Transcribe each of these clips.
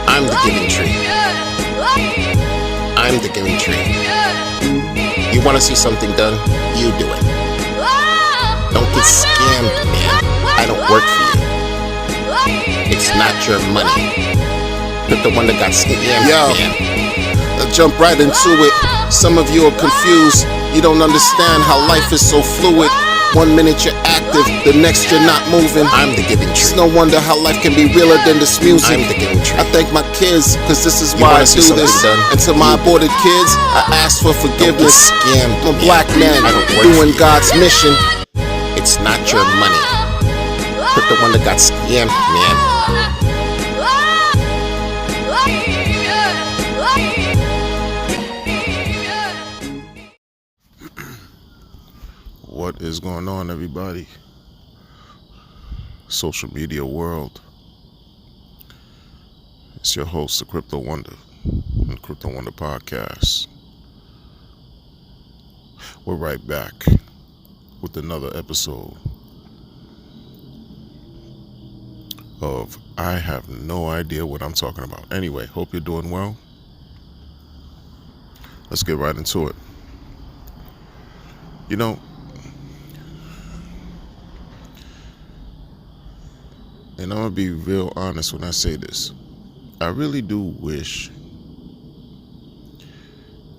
I'm the giving tree. I'm the giving tree. You want to see something done? You do it. Don't get scammed, man. I don't work for you. It's not your money. But the one that got scammed, man. I'll jump right into it. Some of you are confused. You don't understand how life is so fluid. 1 minute you're active, the next you're not moving. I'm the giving tree. It's no wonder how life can be realer than this music. I'm the giving tree. I thank my kids, cause this is why I do this. And to my aborted kids, I ask for forgiveness. I'm a black man doing God's mission. It's not your money. Put the one that got scammed, man. What is going on, everybody? Social media world. It's your host, the Crypto Wonder, and Crypto Wonder Podcast. We're right back with another episode of I have no idea what I'm talking about. Anyway, hope you're doing well. Let's get right into it. You know, and I'm going to be real honest when I say this. I really do wish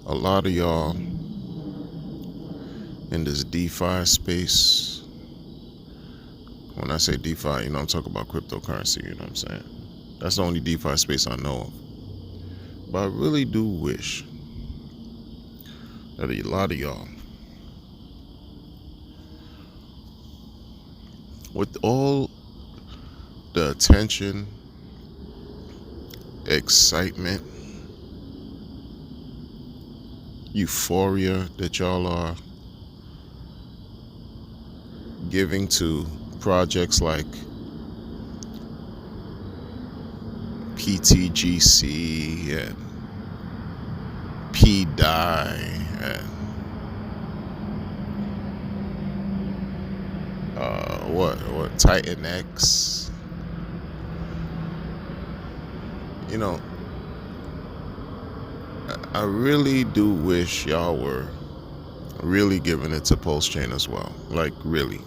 a lot of y'all in this DeFi space, when I say DeFi, I'm talking about cryptocurrency, you know what I'm saying? That's the only DeFi space I know of. But I really do wish that a lot of y'all, with all the attention, excitement, euphoria that y'all are giving to projects like PTGC and PDAI and what Titan X. I really do wish y'all were really giving it to Pulse Chain as well. Like, really.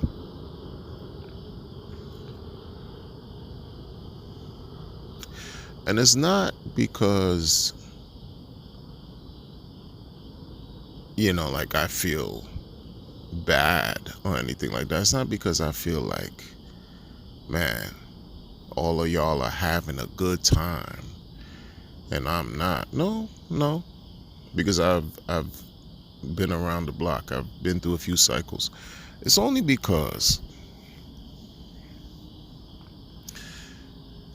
And it's not because, like I feel bad or anything like that. It's not because I feel like, man, all of y'all are having a good time and I'm not. No. Because I've been around the block. I've been through a few cycles. It's only because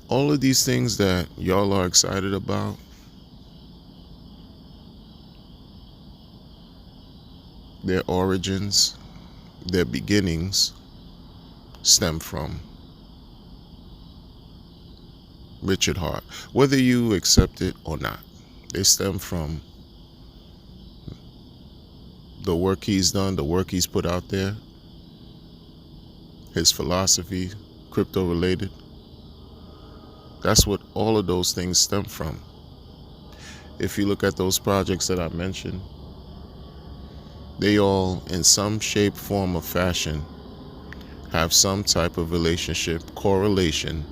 all of these things that y'all are excited about, their origins, their beginnings stem from Richard Heart. Whether you accept it or not, they stem from the work he's done, the work he's put out there, his philosophy, crypto related. That's what all of those things stem from. If you look at those projects that I mentioned, they all, in some shape, form, or fashion, have some type of relationship, correlation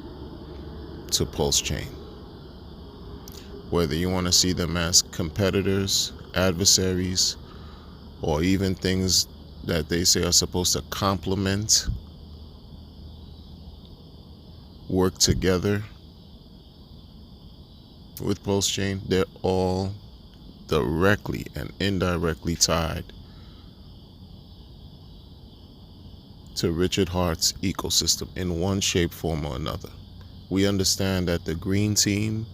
to Pulse Chain. Whether you want to see them as competitors, adversaries, or even things that they say are supposed to complement, work together with Pulse Chain, they're all directly and indirectly tied to Richard Heart's ecosystem in one shape, form, or another. We understand that the green team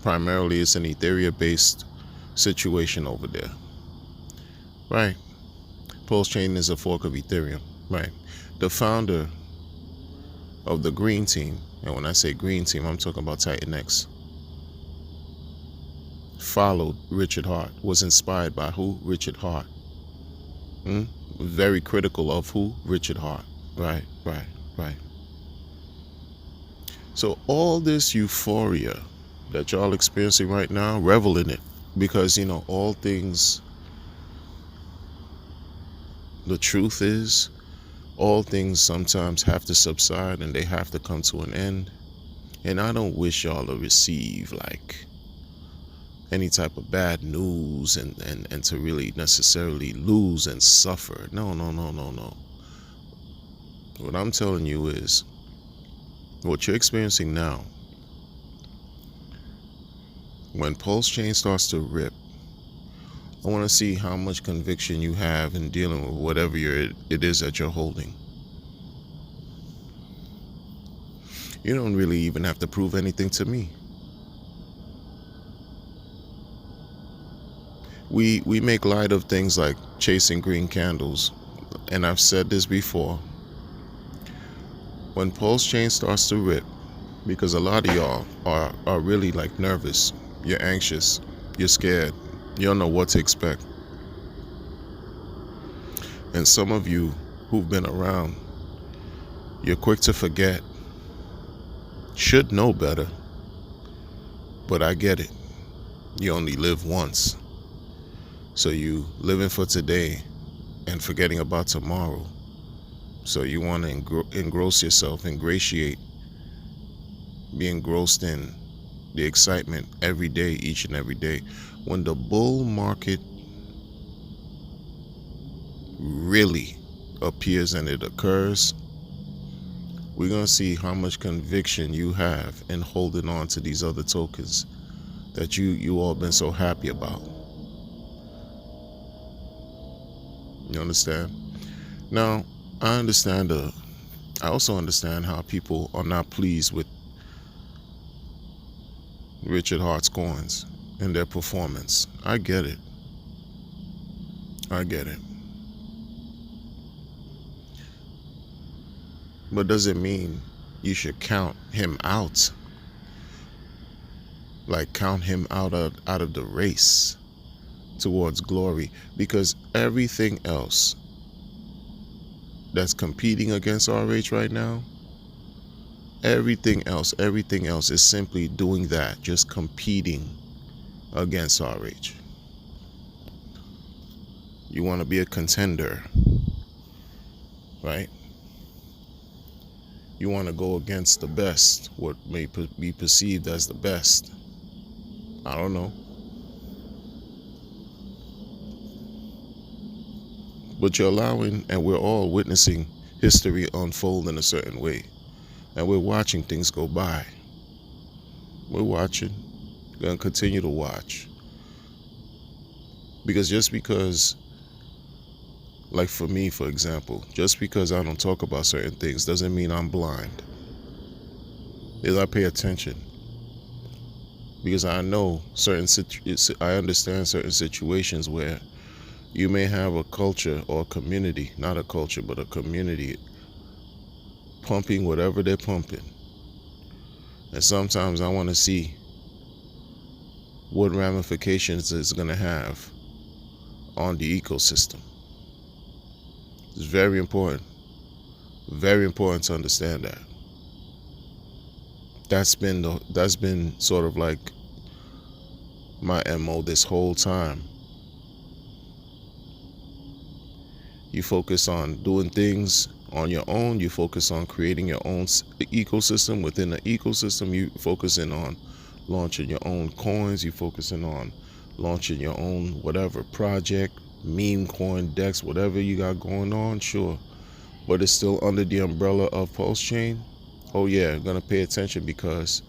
primarily is an Ethereum-based situation over there. Right. Pulse Chain is a fork of Ethereum. Right. The founder of the green team, and when I say green team, I'm talking about Titan X, followed Richard Heart, was inspired by who? Richard Heart. Very critical of who? Richard Hart. Right, right, right. So all this euphoria that y'all experiencing right now, revel in it. Because, all things, the truth is, all things sometimes have to subside and they have to come to an end. And I don't wish y'all to receive like any type of bad news and to really necessarily lose and suffer. No, no, no, no, no. What I'm telling you is what you're experiencing now. When Pulse Chain starts to rip, I want to see how much conviction you have in dealing with whatever it is that you're holding. You don't really even have to prove anything to me. We make light of things like chasing green candles, and I've said this before. When Pulse Chain starts to rip, because a lot of y'all are really like nervous, you're anxious, you're scared, you don't know what to expect. And some of you who've been around, you're quick to forget, should know better, but I get it. You only live once. So you living for today and forgetting about tomorrow. So you want to engross yourself, ingratiate, be engrossed in the excitement every day, each and every day. When the bull market really appears and it occurs, we're going to see how much conviction you have in holding on to these other tokens that you all been so happy about. You understand? Now, I also understand how people are not pleased with Richard Hart's coins and their performance. I get it. But does it mean you should count him out? Like count him out of the race towards glory? Because everything else that's competing against RH right now, everything else is simply doing that, just competing against RH. You want to be a contender, right? You want to go against the best, what may be perceived as the best. I don't know. But you're allowing, and we're all witnessing history unfold in a certain way. And we're watching things go by. We're watching. We're going to continue to watch. Because just because, like for me, for example, just because I don't talk about certain things doesn't mean I'm blind. Is I pay attention. Because I know I understand certain situations where you may have a culture or a community, not a culture, but a community pumping whatever they're pumping. And sometimes I want to see what ramifications it's going to have on the ecosystem. It's very important to understand that. That's been sort of like my MO this whole time. You focus on doing things on your own. You focus on creating your own ecosystem. Within the ecosystem, you focusing on launching your own coins. You focusing on launching your own whatever project, meme coin, DEX, whatever you got going on, sure. But it's still under the umbrella of Pulse Chain. Oh yeah, gonna pay attention, because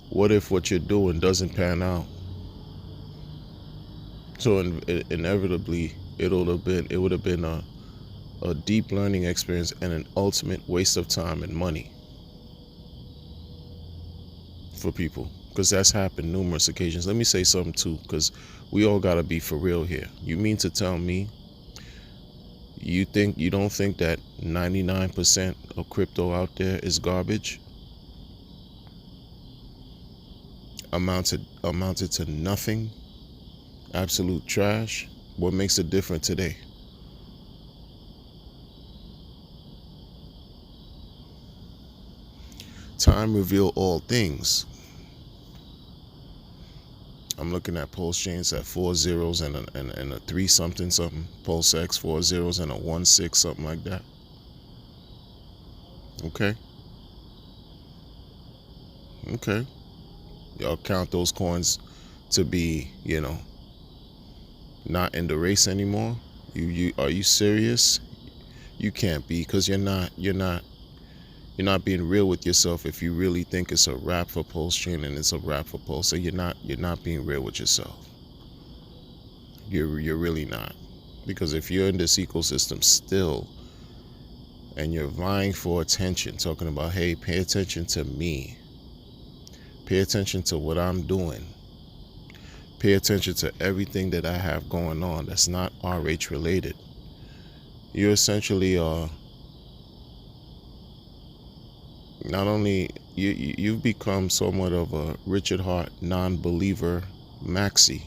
what if what you're doing doesn't pan out? So inevitably, it would have been a deep learning experience and an ultimate waste of time and money for people, because that's happened numerous occasions. Let me say something too, because we all gotta be for real here. You mean to tell me you don't think that 99% of crypto out there is garbage? Amounted to nothing? Absolute trash? What makes it different today? Time reveal all things. I'm looking at pulse chains at 4 zeros and a 3 something something. Pulse X 4 zeros and a 1 6 something like that. Okay. Y'all count those coins to be, not in the race anymore? You are you serious? You can't be, because you're not being real with yourself if you really think it's a wrap for pulse chain and it's a wrap for pulse. So you're not being real with yourself. You're really not. Because if you're in this ecosystem still and you're vying for attention, talking about, hey, pay attention to me, pay attention to what I'm doing, pay attention to everything that I have going on that's not RH related, you essentially are not only you've become somewhat of a Richard Hart non-believer maxi.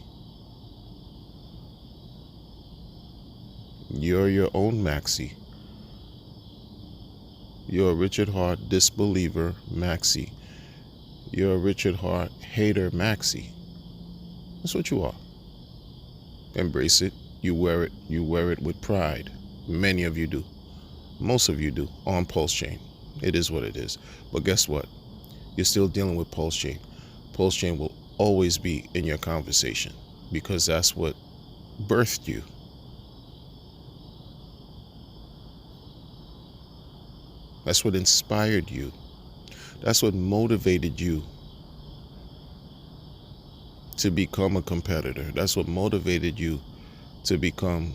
You're your own maxi. You're a Richard Hart disbeliever maxi. You're a Richard Hart hater maxi. That's what you are. Embrace it. You wear it. You wear it with pride. Many of you do. Most of you do on pulse chain. It is what it is. But guess what? You're still dealing with pulse chain. Pulse chain will always be in your conversation because that's what birthed you. That's what inspired you. That's what motivated you to become a competitor. That's what motivated you to become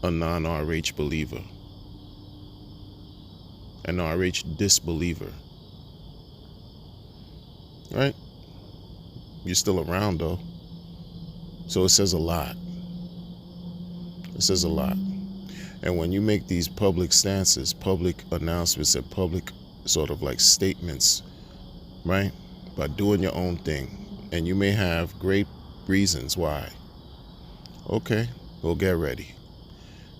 a non-RH believer. An RH disbeliever. Right? You're still around though. So it says a lot. It says a lot. And when you make these public stances, public announcements, and public sort of like statements, right? By doing your own thing. And you may have great reasons why. Okay, well, get ready.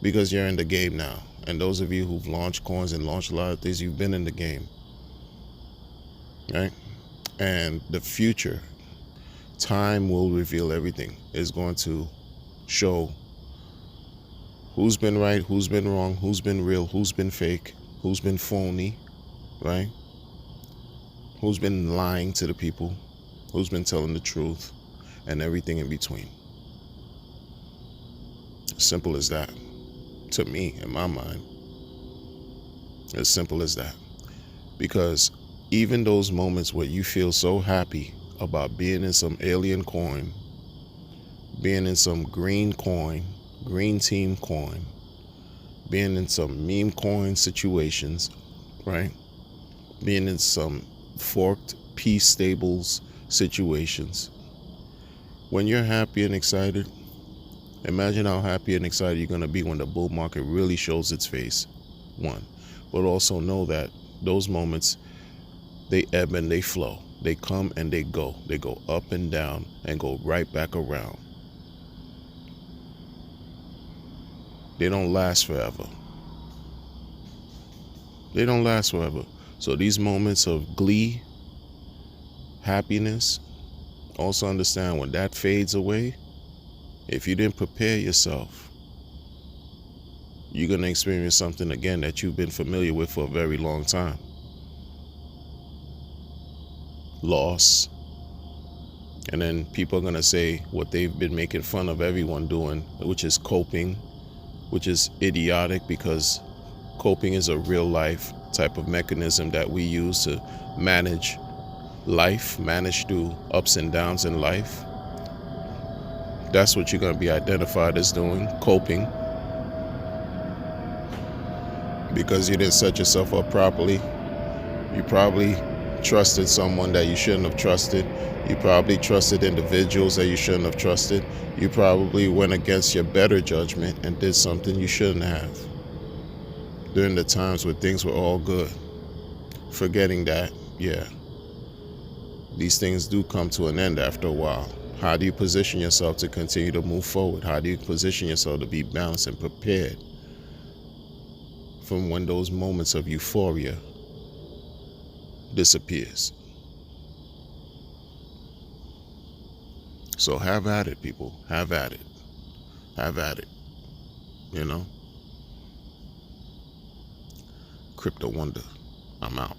Because you're in the game now. And those of you who've launched coins and launched a lot of things, you've been in the game. Right? And the future, time will reveal everything. It's going to show who's been right, who's been wrong, who's been real, who's been fake, who's been phony, right? Who's been lying to the people, who's been telling the truth, and everything in between. Simple as that. To me, in my mind. As simple as that. Because even those moments where you feel so happy about being in some alien coin, being in some green coin, green team coin, being in some meme coin situations, right? Being in some forked P stables situations. When you're happy and excited, imagine how happy and excited you're going to be when the bull market really shows its face. One. But also know that those moments, they ebb and they flow. They come and they go. They go up and down and go right back around. They don't last forever. They don't last forever. So these moments of glee, happiness, also understand when that fades away, if you didn't prepare yourself, you're going to experience something again that you've been familiar with for a very long time. Loss. And then people are going to say what they've been making fun of everyone doing, which is coping, which is idiotic because coping is a real life type of mechanism that we use to manage life, manage through ups and downs in life. That's what you're going to be identified as doing, coping. Because you didn't set yourself up properly. You probably trusted someone that you shouldn't have trusted. You probably trusted individuals that you shouldn't have trusted. You probably went against your better judgment and did something you shouldn't have. During the times where things were all good. Forgetting that, yeah, these things do come to an end after a while. How do you position yourself to continue to move forward? How do you position yourself to be balanced and prepared from when those moments of euphoria disappears. So have at it, people. Have at it. Have at it. You know? Crypto Wonder. I'm out.